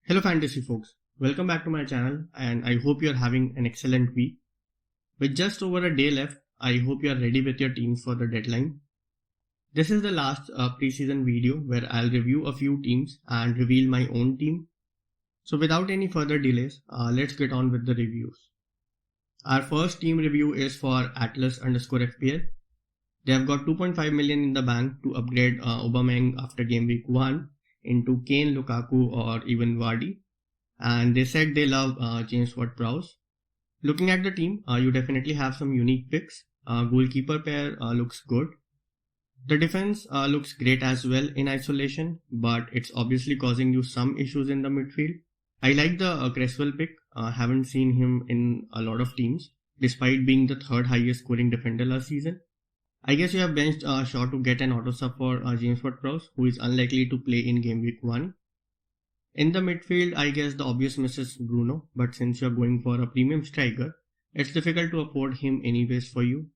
Hello fantasy folks, welcome back to my channel and I hope you are having an excellent week. With just over a day left, I hope you are ready with your teams for the deadline. This is the last preseason video where I'll review a few teams and reveal my own team. So without any further delays, let's get on with the reviews. Our first team review is for Atlas_FPL. They have got 2.5 million in the bank to upgrade Aubameyang after game week 1 into Kane, Lukaku or even Vardy, and they said they love James Ward-Prowse. Looking at the team, you definitely have some unique picks. Goalkeeper pair looks good. The defense looks great as well in isolation, but it's obviously causing you some issues in the midfield. I like the Cresswell pick. Haven't seen him in a lot of teams, despite being the third highest scoring defender last season. I guess you have benched Shaw to get an auto sub for James Ward-Prowse, who is unlikely to play in game week 1. In the midfield, I guess the obvious miss is Bruno, but since you're going for a premium striker, it's difficult to afford him anyways for you.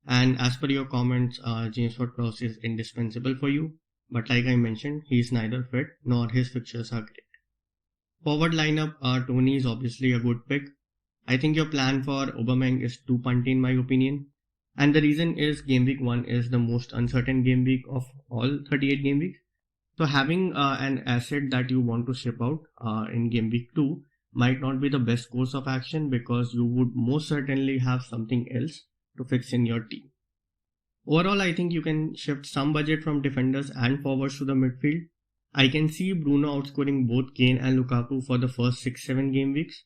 And as per your comments, James Ward-Prowse is indispensable for you, but like I mentioned, he is neither fit nor his fixtures are great. Forward lineup, Tony is obviously a good pick. I think your plan for Aubameyang is too punty in my opinion. And the reason is game week 1 is the most uncertain game week of all 38 game weeks. So having an asset that you want to ship out in game week 2 might not be the best course of action because you would most certainly have something else to fix in your team. Overall, I think you can shift some budget from defenders and forwards to the midfield. I can see Bruno outscoring both Kane and Lukaku for the first 6-7 game weeks.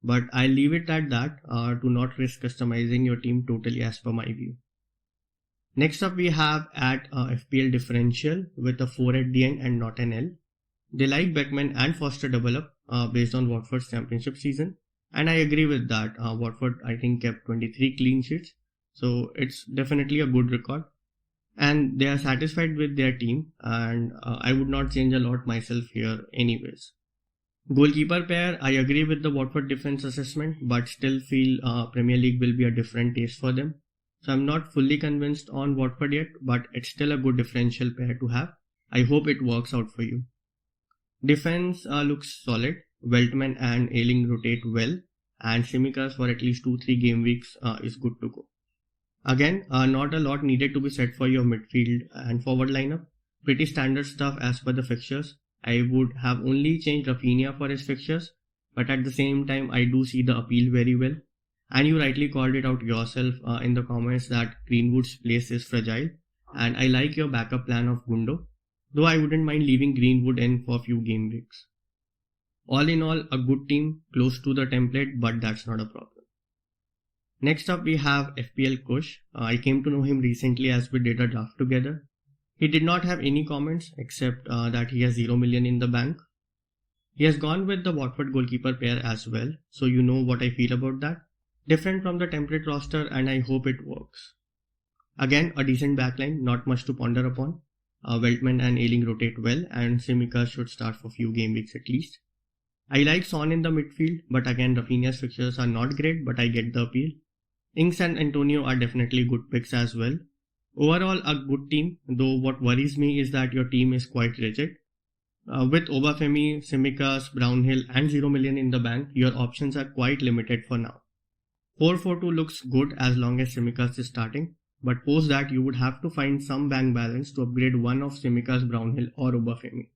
But I'll leave it at that to not risk customizing your team totally as per my view. Next up we have at FPL differential with a 4 at the end and not an L. They like Beckman and Foster double up based on Watford's championship season, and I agree with that. Watford I think kept 23 clean sheets, so it's definitely a good record. And they are satisfied with their team and I would not change a lot myself here anyways. Goalkeeper pair, I agree with the Watford defense assessment, but still feel Premier League will be a different taste for them. So I'm not fully convinced on Watford yet, but it's still a good differential pair to have. I hope it works out for you. Defense looks solid. Veltman and Ayling rotate well, and Tsimikas for at least 2-3 game weeks is good to go. Again, not a lot needed to be said for your midfield and forward lineup. Pretty standard stuff as per the fixtures. I would have only changed Rafinha for his fixtures, but at the same time I do see the appeal very well. And you rightly called it out yourself in the comments that Greenwood's place is fragile, and I like your backup plan of Gundo, though I wouldn't mind leaving Greenwood in for a few game weeks. All in all, a good team, close to the template, but that's not a problem. Next up we have FPL Kush. I came to know him recently as we did a draft together. He did not have any comments except that he has 0 million in the bank. He has gone with the Watford goalkeeper pair as well, so you know what I feel about that. Different from the template roster and I hope it works. Again, a decent backline, not much to ponder upon. Veltman and Ayling rotate well and Tsimikas should start for few game weeks at least. I like Son in the midfield, but again Rafinha's fixtures are not great, but I get the appeal. Ings and Antonio are definitely good picks as well. Overall, a good team, though what worries me is that your team is quite rigid. With Obafemi, Tsimikas, Brownhill and 0 million in the bank, your options are quite limited for now. 4-4-2 looks good as long as Tsimikas is starting, but post that you would have to find some bank balance to upgrade one of Tsimikas, Brownhill or Obafemi.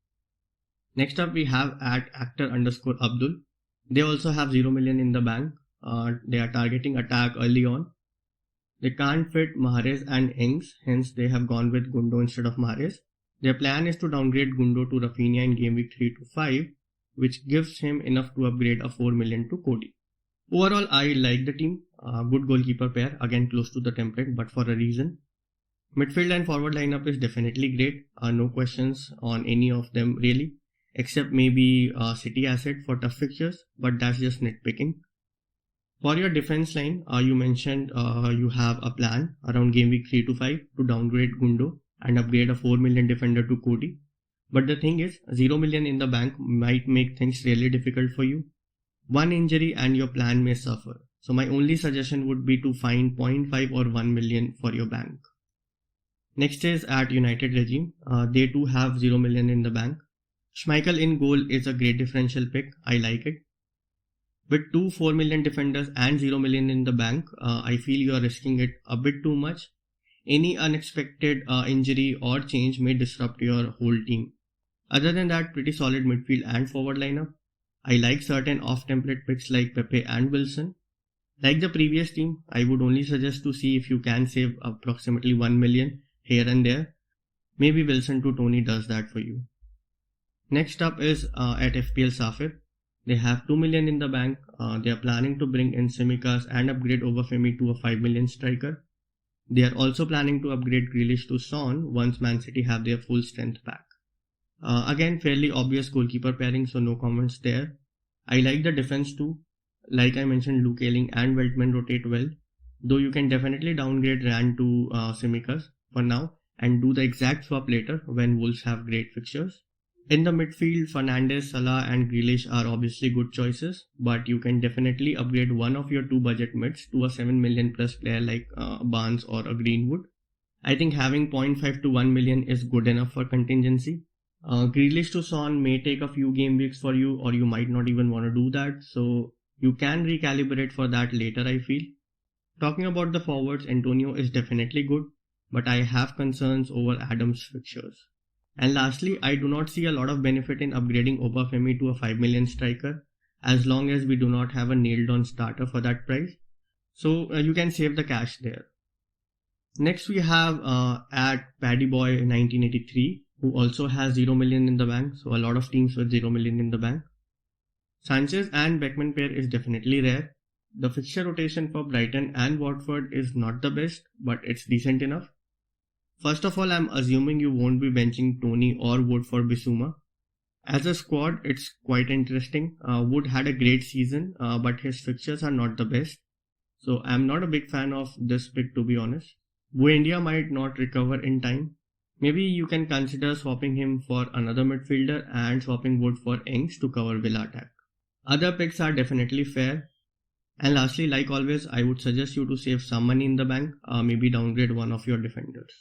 Next up we have at actor_Abdul. They also have 0 million in the bank. They are targeting attack early on. They can't fit Mahrez and Ings, hence they have gone with Gundo instead of Mahrez. Their plan is to downgrade Gundo to Rafinha in game week 3 to 5, which gives him enough to upgrade a 4 million to Cody. Overall, I like the team. Good goalkeeper pair, again close to the template, but for a reason. Midfield and forward lineup is definitely great. No questions on any of them really, except maybe City asset for tough fixtures, but that's just nitpicking. For your defense line, you mentioned you have a plan around game week 3 to 5 to downgrade Gundo and upgrade a 4 million defender to Cody. But the thing is, 0 million in the bank might make things really difficult for you. One injury and your plan may suffer. So my only suggestion would be to find 0.5 or 1 million for your bank. Next is at United Regime. They too have 0 million in the bank. Schmeichel in goal is a great differential pick. I like it. With 4 million defenders and 0 million in the bank, I feel you are risking it a bit too much. Any unexpected injury or change may disrupt your whole team. Other than that, pretty solid midfield and forward lineup. I like certain off-template picks like Pepe and Wilson. Like the previous team, I would only suggest to see if you can save approximately 1 million here and there. Maybe Wilson to Tony does that for you. Next up is at FPL Safir. They have 2 million in the bank. They are planning to bring in Tsimikas and upgrade Obafemi to a 5 million striker. They are also planning to upgrade Grealish to Son once Man City have their full strength back. Again, fairly obvious goalkeeper pairing, so no comments there. I like the defense too. Like I mentioned, Luke Ayling and Veltman rotate well, though you can definitely downgrade Rand to Tsimikas for now and do the exact swap later when Wolves have great fixtures. In the midfield, Fernandes, Salah and Grealish are obviously good choices, but you can definitely upgrade one of your two budget mids to a 7 million plus player like Barnes or a Greenwood. I think having 0.5 to 1 million is good enough for contingency. Grealish to Son may take a few game weeks for you, or you might not even want to do that, so you can recalibrate for that later, I feel. Talking about the forwards, Antonio is definitely good, but I have concerns over Adam's fixtures. And lastly, I do not see a lot of benefit in upgrading Obafemi to a 5 million striker as long as we do not have a nailed on starter for that price. So you can save the cash there. Next we have at Paddyboy 1983, who also has 0 million in the bank. So a lot of teams with 0 million in the bank. Sanchez and Beckman pair is definitely rare. The fixture rotation for Brighton and Watford is not the best, but it's decent enough. First of all, I'm assuming you won't be benching Tony or Wood for Bissouma. As a squad, it's quite interesting. Wood had a great season, but his fixtures are not the best. So I'm not a big fan of this pick, to be honest. Buendia might not recover in time. Maybe you can consider swapping him for another midfielder and swapping Wood for Ings to cover Villa attack. Other picks are definitely fair. And lastly, like always, I would suggest you to save some money in the bank, maybe downgrade one of your defenders.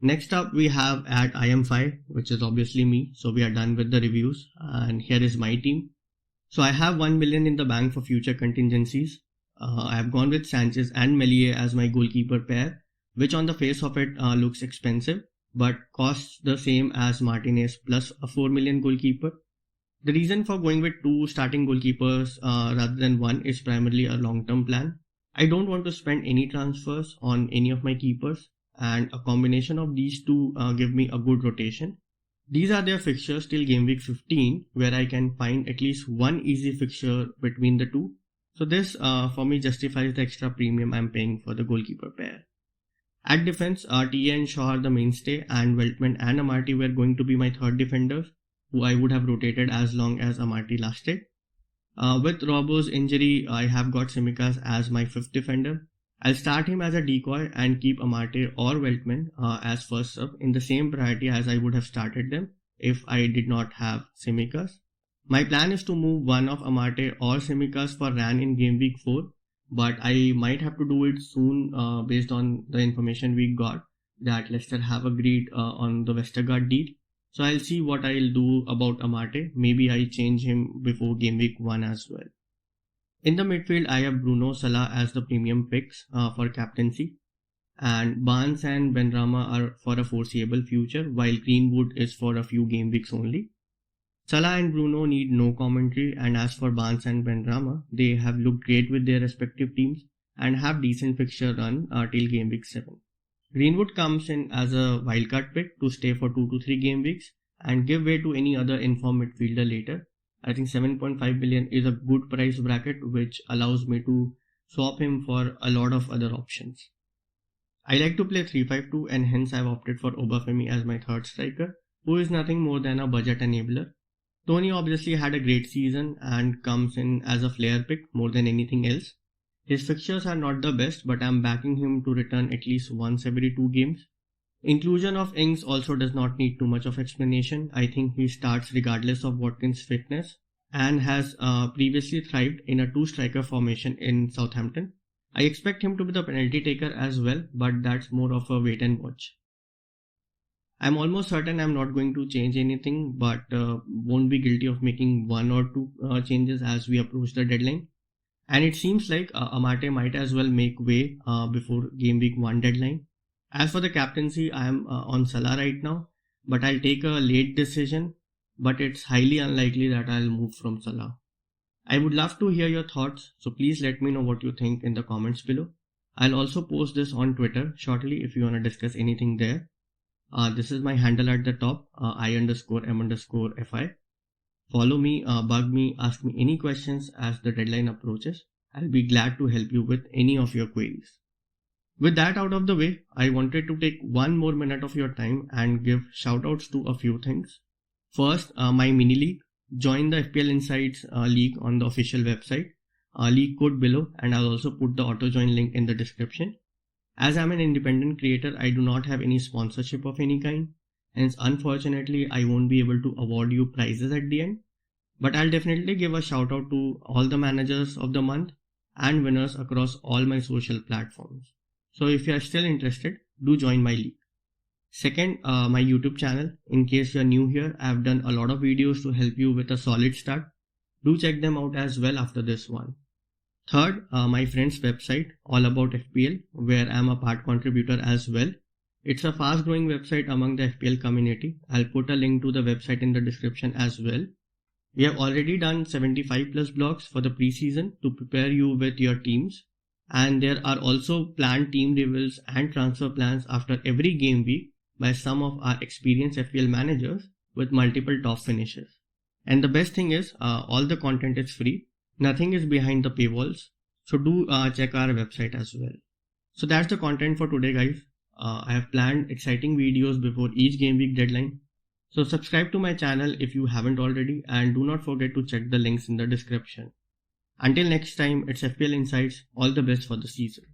Next up we have at IM5, which is obviously me, so we are done with the reviews and here is my team. So I have 1 million in the bank for future contingencies. I have gone with Sanchez and Meslier as my goalkeeper pair, which on the face of it looks expensive, but costs the same as Martinez plus a 4 million goalkeeper. The reason for going with two starting goalkeepers rather than one is primarily a long-term plan. I don't want to spend any transfers on any of my keepers, and a combination of these two give me a good rotation. These are their fixtures till game week 15, where I can find at least one easy fixture between the two. So this for me justifies the extra premium I'm paying for the goalkeeper pair. At defense, TA and Shaw are the mainstay, and Veltman and Amartey were going to be my third defenders, who I would have rotated as long as Amartey lasted. With Robbo's injury, I have got Tsimikas as my fifth defender. I'll start him as a decoy and keep Amartey or Veltman as first sub in the same priority as I would have started them if I did not have Tsimikas. My plan is to move one of Amartey or Tsimikas for Ran in game week 4, but I might have to do it soon based on the information we got that Leicester have agreed on the Westergaard deal. So I'll see what I'll do about Amartey. Maybe I change him before game week 1 as well. In the midfield, I have Bruno, Salah as the premium picks for captaincy, and Barnes and Benrahma are for a foreseeable future, while Greenwood is for a few game weeks only. Salah and Bruno need no commentary, and as for Barnes and Benrahma, they have looked great with their respective teams and have decent fixture run till game week 7. Greenwood comes in as a wildcard pick to stay for 2 to 3 game weeks and give way to any other informed midfielder later. I think 7.5 million is a good price bracket which allows me to swap him for a lot of other options. I like to play 3-5-2 and hence I've opted for Obafemi as my third striker, who is nothing more than a budget enabler. Tony obviously had a great season and comes in as a flair pick more than anything else. His fixtures are not the best, but I'm backing him to return at least once every 2 games. Inclusion of Ings also does not need too much of explanation. I think he starts regardless of Watkins' fitness and has previously thrived in a 2-striker formation in Southampton. I expect him to be the penalty taker as well, but that's more of a wait and watch. I'm almost certain I'm not going to change anything, but won't be guilty of making one or two changes as we approach the deadline. And it seems like Amartey might as well make way before game week 1 deadline. As for the captaincy, I am on Salah right now, but I'll take a late decision, but it's highly unlikely that I'll move from Salah. I would love to hear your thoughts, so please let me know what you think in the comments below. I'll also post this on Twitter shortly if you want to discuss anything there. This is my handle at the top, I_M_Fi. Follow me, bug me, ask me any questions as the deadline approaches. I'll be glad to help you with any of your queries. With that out of the way, I wanted to take one more minute of your time and give shoutouts to a few things. First, my mini league. Join the FPL Insights league on the official website. League code below, and I'll also put the auto join link in the description. As I'm an independent creator, I do not have any sponsorship of any kind. Hence, unfortunately, I won't be able to award you prizes at the end. But I'll definitely give a shout out to all the managers of the month and winners across all my social platforms. So if you are still interested, do join my league. Second, my YouTube channel. In case you're new here, I've done a lot of videos to help you with a solid start. Do check them out as well after this one. Third, my friend's website, All About FPL, where I'm a part contributor as well. It's a fast growing website among the FPL community. I'll put a link to the website in the description as well. We have already done 75 plus blogs for the preseason to prepare you with your teams. And there are also planned team reveals and transfer plans after every game week by some of our experienced FPL managers with multiple top finishes. And the best thing is, all the content is free. Nothing is behind the paywalls. So do check our website as well. So that's the content for today, guys. I have planned exciting videos before each game week deadline. So subscribe to my channel if you haven't already, and do not forget to check the links in the description. Until next time, it's FPL Insights. All the best for the season.